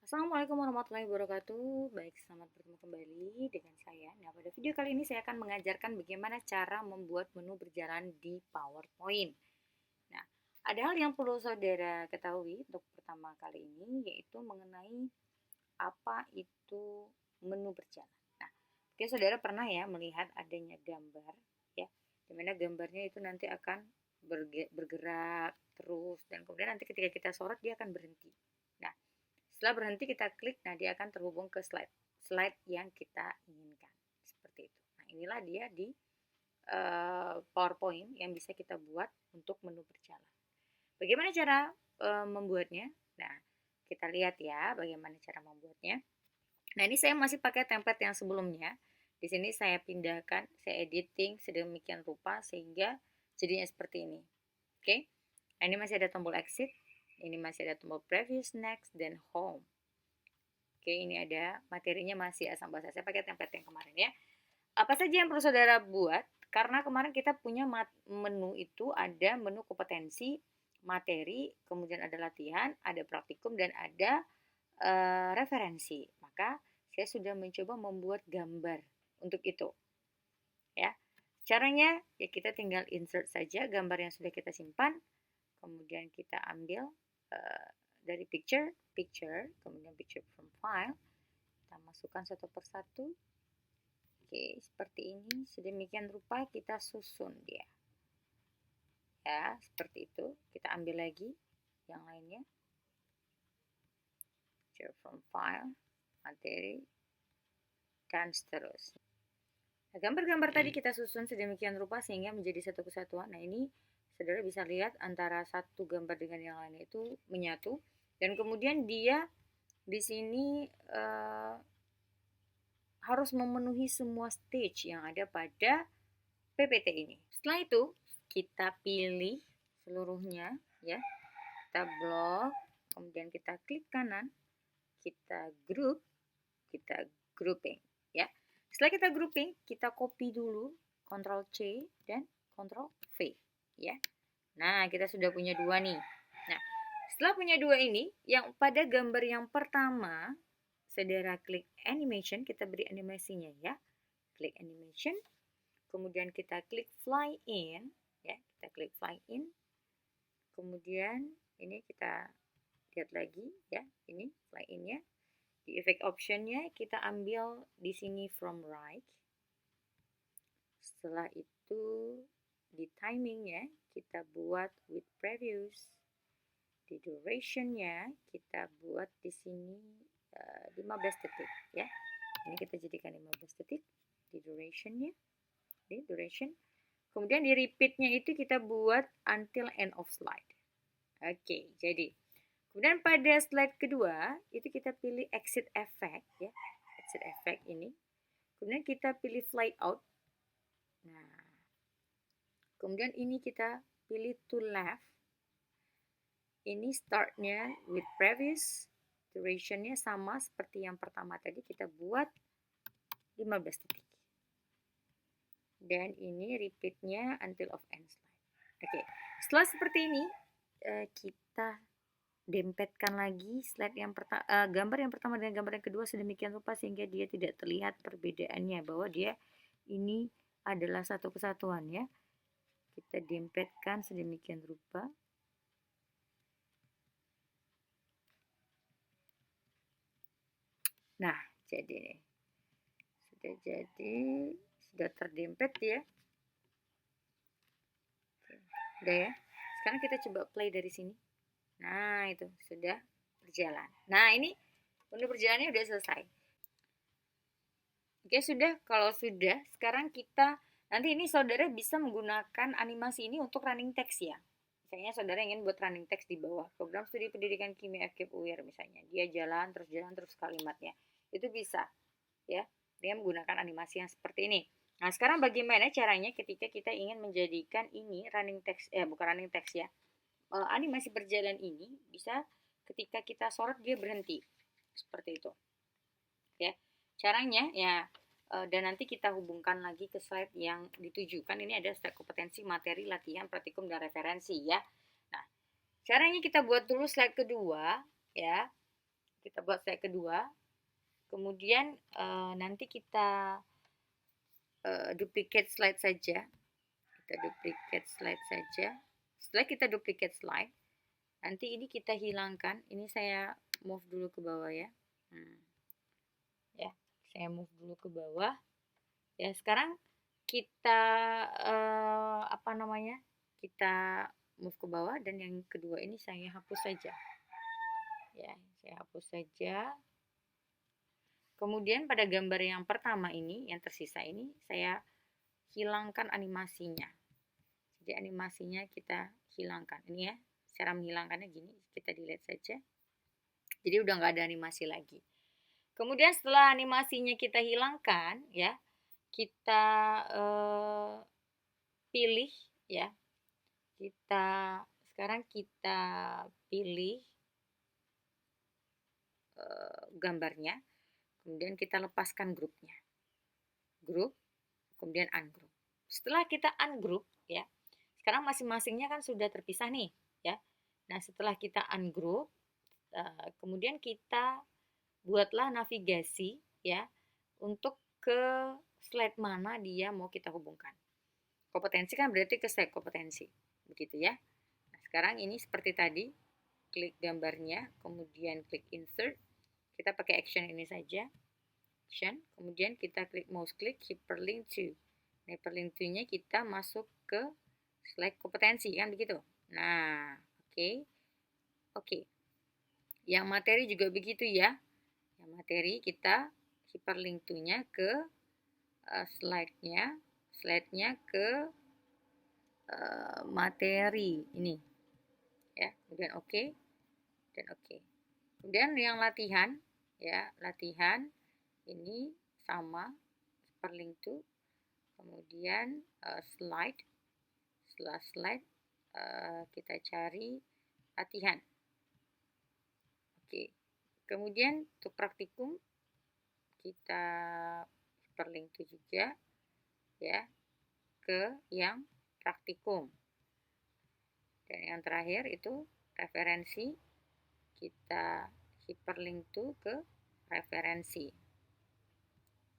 Assalamualaikum warahmatullahi wabarakatuh. Baik, selamat bertemu kembali dengan saya. Nah, pada video kali ini saya akan mengajarkan bagaimana cara membuat menu berjalan di PowerPoint. Nah, ada hal yang perlu saudara ketahui untuk pertama kali ini, yaitu mengenai apa itu menu berjalan. Nah, mungkin saudara pernah ya melihat adanya gambar, ya, di mana gambarnya itu nanti akan bergerak terus, dan kemudian nanti ketika kita sorot dia akan berhenti. Nah, setelah berhenti kita klik, nah dia akan terhubung ke slide yang kita inginkan. Seperti itu. Nah, inilah dia di PowerPoint yang bisa kita buat untuk menu berjalan. Bagaimana cara membuatnya? Nah, kita lihat ya bagaimana cara membuatnya. Nah, ini saya masih pakai template yang sebelumnya. Di sini saya pindahkan, saya editing sedemikian rupa sehingga jadinya seperti ini. Oke. Nah, ini masih ada tombol exit, ini masih ada tombol previous, next, dan home. Oke, ini ada materinya masih asam basa. Saya pakai template yang kemarin ya. Apa saja yang perlu saudara buat? Karena kemarin kita punya menu itu ada menu kompetensi, materi, kemudian ada latihan, ada praktikum, dan ada referensi. Maka saya sudah mencoba membuat gambar untuk itu. Ya, caranya ya kita tinggal insert saja gambar yang sudah kita simpan, kemudian kita ambil dari picture, kemudian picture from file, kita masukkan satu persatu. Oke, seperti ini. Sedemikian rupa kita susun dia. Ya, seperti itu. Kita ambil lagi yang lainnya. Picture from file, materi, dan seterusnya. Nah, gambar-gambar tadi kita susun sedemikian rupa sehingga menjadi satu kesatuan. Nah, ini saudara bisa lihat antara satu gambar dengan yang lainnya itu menyatu. Dan kemudian dia di sini harus memenuhi semua stage yang ada pada PPT ini. Setelah itu kita pilih seluruhnya ya, kita blok, kemudian kita klik kanan, kita group, kita grouping ya. Setelah kita grouping, kita copy dulu, Ctrl C dan Ctrl V ya. Nah, kita sudah punya dua nih. Nah, setelah punya dua ini, yang pada gambar yang pertama saudara klik animation, kita beri animasinya ya. Klik animation, kemudian kita klik fly in ya, kita klik fly in. Kemudian ini kita lihat lagi ya, ini fly in-nya. Di effect option-nya kita ambil di sini from right. Setelah itu di timing-nya kita buat with previous. Di duration-nya kita buat di sini 15 detik ya. Ini kita jadikan 15 detik di duration-nya. Di duration. Kemudian di repeat-nya itu kita buat until end of slide. Oke, jadi kemudian pada slide kedua itu kita pilih exit effect ya. Exit effect ini. Kemudian kita pilih fly out. Nah, kemudian ini kita pilih to left. Ini startnya with previous, durationnya sama seperti yang pertama tadi, kita buat 15 detik. Dan ini repeatnya until of end slide. Oke, setelah seperti ini kita dempetkan lagi slide yang gambar yang pertama dengan gambar yang kedua sedemikian rupa sehingga dia tidak terlihat perbedaannya, bahwa dia ini adalah satu kesatuan ya. Kita dempetkan sedemikian rupa. Nah, jadi nih. Sudah terdempet ya. Udah ya. Sekarang kita coba play dari sini. Nah, itu sudah berjalan. Nah, ini menu berjalannya udah selesai. Oke, sudah. Kalau sudah, sekarang kita nanti ini saudara bisa menggunakan animasi ini untuk running text ya. Misalnya saudara ingin buat running text di bawah program studi pendidikan kimia FKIP UIR misalnya. Dia jalan terus kalimatnya. Itu bisa ya. Dia menggunakan animasi yang seperti ini. Nah, sekarang bagaimana caranya ketika kita ingin menjadikan ini running text, bukan running text ya, animasi berjalan ini bisa ketika kita sorot dia berhenti, seperti itu. Ya, caranya ya, dan nanti kita hubungkan lagi ke slide yang ditujukan. Ini ada slide kompetensi, materi, latihan, praktikum, dan referensi ya. Nah, caranya kita buat dulu slide kedua ya. Kita buat slide kedua. Kemudian nanti kita duplicate slide saja. Kita duplicate slide saja. Setelah kita duplicate slide, nanti ini kita hilangkan. Ini saya move dulu ke bawah ya. Ya, saya move dulu ke bawah. Ya, sekarang kita kita move ke bawah, dan yang kedua ini saya hapus saja. Ya, saya hapus saja. Kemudian pada gambar yang pertama ini, yang tersisa ini, saya hilangkan animasinya. Jadi animasinya kita hilangkan. Ini ya, cara menghilangkannya gini, kita delete saja. Jadi udah nggak ada animasi lagi. Kemudian setelah animasinya kita hilangkan, ya, kita pilih ya. Sekarang kita pilih gambarnya. Kemudian kita lepaskan grupnya. Grup, kemudian ungroup. Setelah kita ungroup ya, sekarang masing-masingnya kan sudah terpisah nih ya. Nah, setelah kita ungroup, kemudian kita buatlah navigasi ya untuk ke slide mana dia mau kita hubungkan. Kompetensi kan berarti ke slide kompetensi, begitu ya. Nah, sekarang ini seperti tadi, klik gambarnya, kemudian klik insert. Kita pakai action ini saja. Action, kemudian kita klik mouse click hyperlink to. Hyperlink to-nya kita masuk ke slide kompetensi kan begitu. Nah, oke. Yang materi juga begitu ya. Yang materi kita hyperlink to-nya ke slide-nya ke materi ini. Ya, kemudian oke. Dan oke. Kemudian yang latihan ya, latihan ini sama hyperlink to, kemudian slide. Setelah slide kita cari latihan. Oke. Kemudian untuk praktikum kita hyperlink to juga ya ke yang praktikum. Dan yang terakhir itu referensi, kita hyperlink to ke referensi.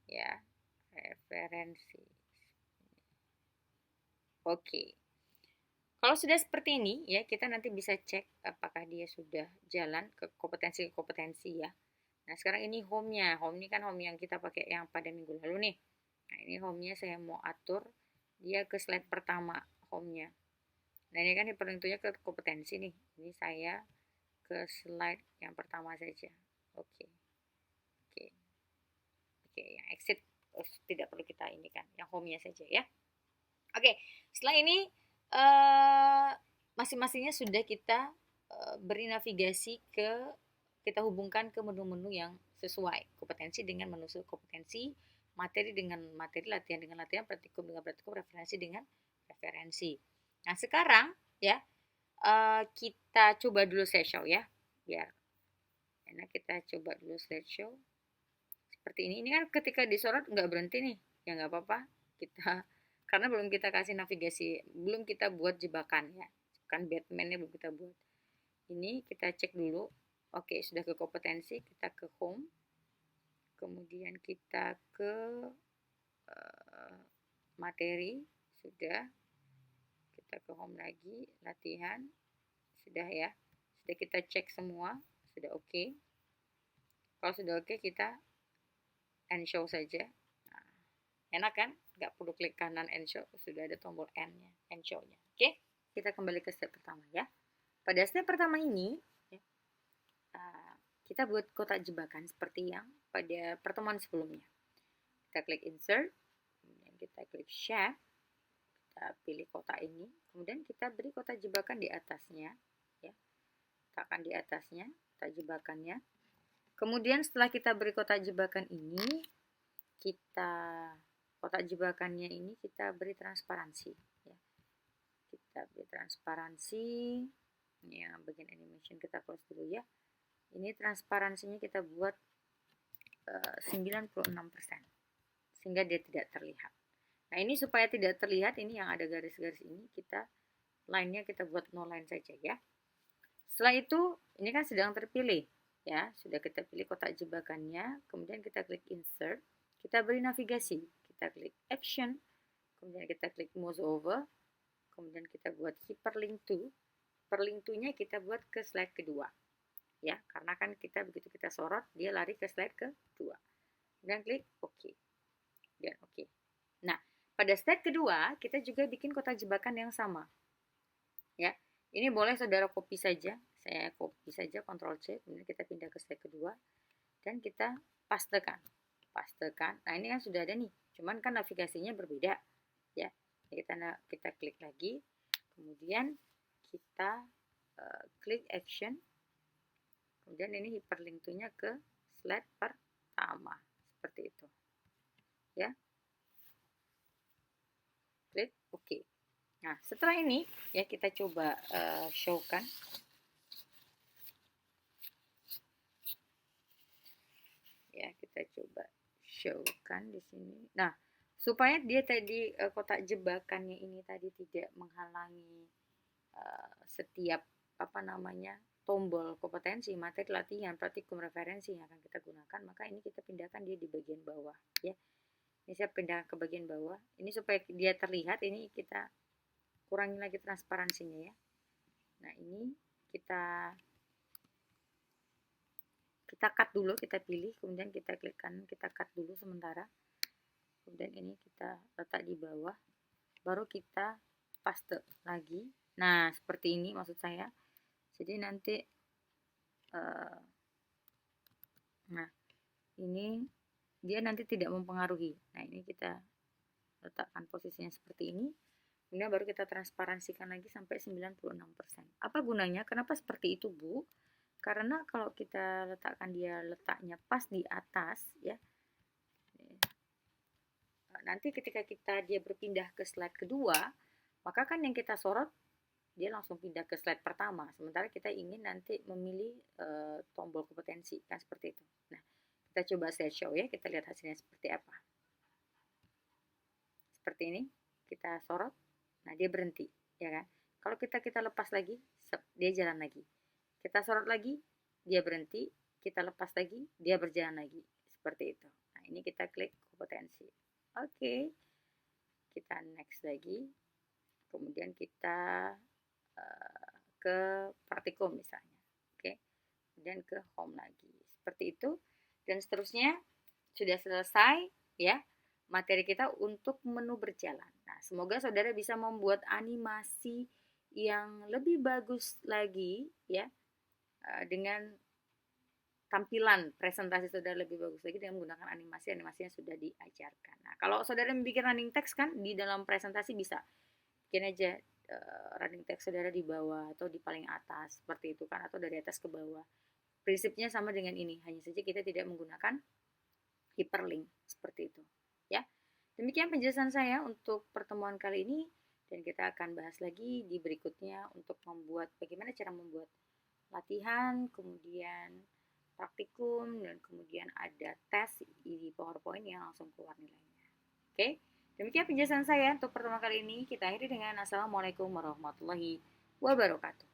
Ya, referensi. Oke. Kalau sudah seperti ini ya, kita nanti bisa cek apakah dia sudah jalan ke kompetensi ya. Nah, sekarang ini home-nya. Home ini kan home yang kita pakai yang pada minggu lalu nih. Nah, ini home-nya saya mau atur dia ke slide pertama home-nya. Nah, ini kan hyperlink to-nya ke kompetensi nih. Ini saya ke slide yang pertama saja. Oke, yang exit tidak perlu kita ini kan, yang home-nya saja ya. Oke, setelah ini masing-masingnya sudah kita beri navigasi kita hubungkan ke menu-menu yang sesuai. Kompetensi dengan menu kompetensi, materi dengan materi, latihan dengan latihan, praktikum dengan praktikum, referensi dengan referensi. Nah, sekarang ya kita coba dulu slideshow ya, biar enak. Kita coba dulu slideshow seperti ini. Ini kan ketika disorot nggak berhenti nih, ya nggak apa-apa. Karena belum kita kasih navigasi, belum kita buat jebakan ya, kan Batman-nya belum kita buat. Ini kita cek dulu. Oke, sudah ke kompetensi, kita ke home, kemudian kita ke materi, sudah. Kita ke home lagi, latihan, sudah ya. Sudah kita cek semua, sudah oke. Kalau sudah oke, kita end show saja. Nah, enak kan? Nggak perlu klik kanan end show, sudah ada tombol end-nya, end show-nya. Oke, kita kembali ke step pertama ya. Pada step pertama ini, ya, kita buat kotak jebakan seperti yang pada pertemuan sebelumnya. Kita klik insert, kemudian kita klik shape, kita pilih kotak ini, kemudian kita beri kotak jebakan di atasnya, ya. Letakkan di atasnya kotak jebakannya. Kemudian setelah kita beri kotak jebakan ini, kotak jebakannya ini kita beri transparansi ya. Kita beri transparansi. Ini yang bagian animation kita close dulu ya. Ini transparansinya kita buat 96% sehingga dia tidak terlihat. Nah, ini supaya tidak terlihat, ini yang ada garis-garis ini line-nya kita buat no line saja ya. Setelah itu ini kan sedang terpilih Ya, sudah kita pilih kotak jebakannya, kemudian kita klik insert, kita beri navigasi, kita klik action, kemudian kita klik mouse over, kemudian kita buat hyperlink to. Hyperlink to-nya kita buat ke slide kedua. Ya, karena kan kita begitu kita sorot, dia lari ke slide kedua. Kemudian klik OK. Dan OK. Nah, pada slide kedua, kita juga bikin kotak jebakan yang sama. Ya, ini boleh saudara copy saja. Saya copy saja, Ctrl C, kemudian kita pindah ke slide kedua, dan kita pastekan. Nah, ini kan sudah ada nih, cuman kan navigasinya berbeda. Ya, kita klik lagi, kemudian kita klik action, kemudian ini hyperlink to-nya ke slide pertama, seperti itu. Ya, klik OK. Nah, setelah ini ya kita coba show-kan. Ya, kita coba show-kan di sini. Nah, supaya dia tadi kotak jebakannya ini tadi tidak menghalangi setiap tombol kompetensi, materi latihan, praktikum, referensi yang akan kita gunakan, maka ini kita pindahkan dia di bagian bawah ya. Ini saya pindah ke bagian bawah. Ini supaya dia terlihat, ini kita kurangi lagi transparansinya ya. Nah, ini kita cut dulu, kita pilih, kemudian kita klik kanan, kita cut dulu sementara. Kemudian ini kita letak di bawah, baru kita paste lagi. Nah, seperti ini maksud saya. Jadi nanti nah, ini dia nanti tidak mempengaruhi. Nah, ini kita letakkan posisinya seperti ini. Kemudian baru kita transparansikan lagi sampai 96%. Apa gunanya? Kenapa seperti itu, Bu? Karena kalau kita letakkan dia letaknya pas di atas ya, nanti ketika dia berpindah ke slide kedua, maka kan yang kita sorot dia langsung pindah ke slide pertama, sementara kita ingin nanti memilih tombol kompetensi, kan seperti itu. Nah, kita coba slide show ya, kita lihat hasilnya seperti apa. Seperti ini, kita sorot, nah dia berhenti, ya kan? Kalau kita lepas lagi, dia jalan lagi. Kita sorot lagi, dia berhenti, kita lepas lagi, dia berjalan lagi, seperti itu. Nah, ini kita klik kompetensi. Oke, kita next lagi, kemudian kita ke praktikum misalnya, oke, kemudian ke home lagi, seperti itu, dan seterusnya. Sudah selesai ya materi kita untuk menu berjalan. Nah, semoga saudara bisa membuat animasi yang lebih bagus lagi ya, dengan tampilan presentasi saudara lebih bagus lagi dengan menggunakan animasi-animasi yang sudah diajarkan. Nah, kalau saudara membuat running text kan di dalam presentasi bisa bikin aja running text saudara di bawah atau di paling atas seperti itu kan, atau dari atas ke bawah. Prinsipnya sama dengan ini, hanya saja kita tidak menggunakan hyperlink seperti itu ya. Demikian penjelasan saya untuk pertemuan kali ini, dan kita akan bahas lagi di berikutnya untuk bagaimana cara membuat latihan, kemudian praktikum, dan kemudian ada tes di PowerPoint yang langsung keluar nilainya. Oke, demikian penjelasan saya untuk pertemuan kali ini. Kita akhiri dengan Assalamualaikum warahmatullahi wabarakatuh.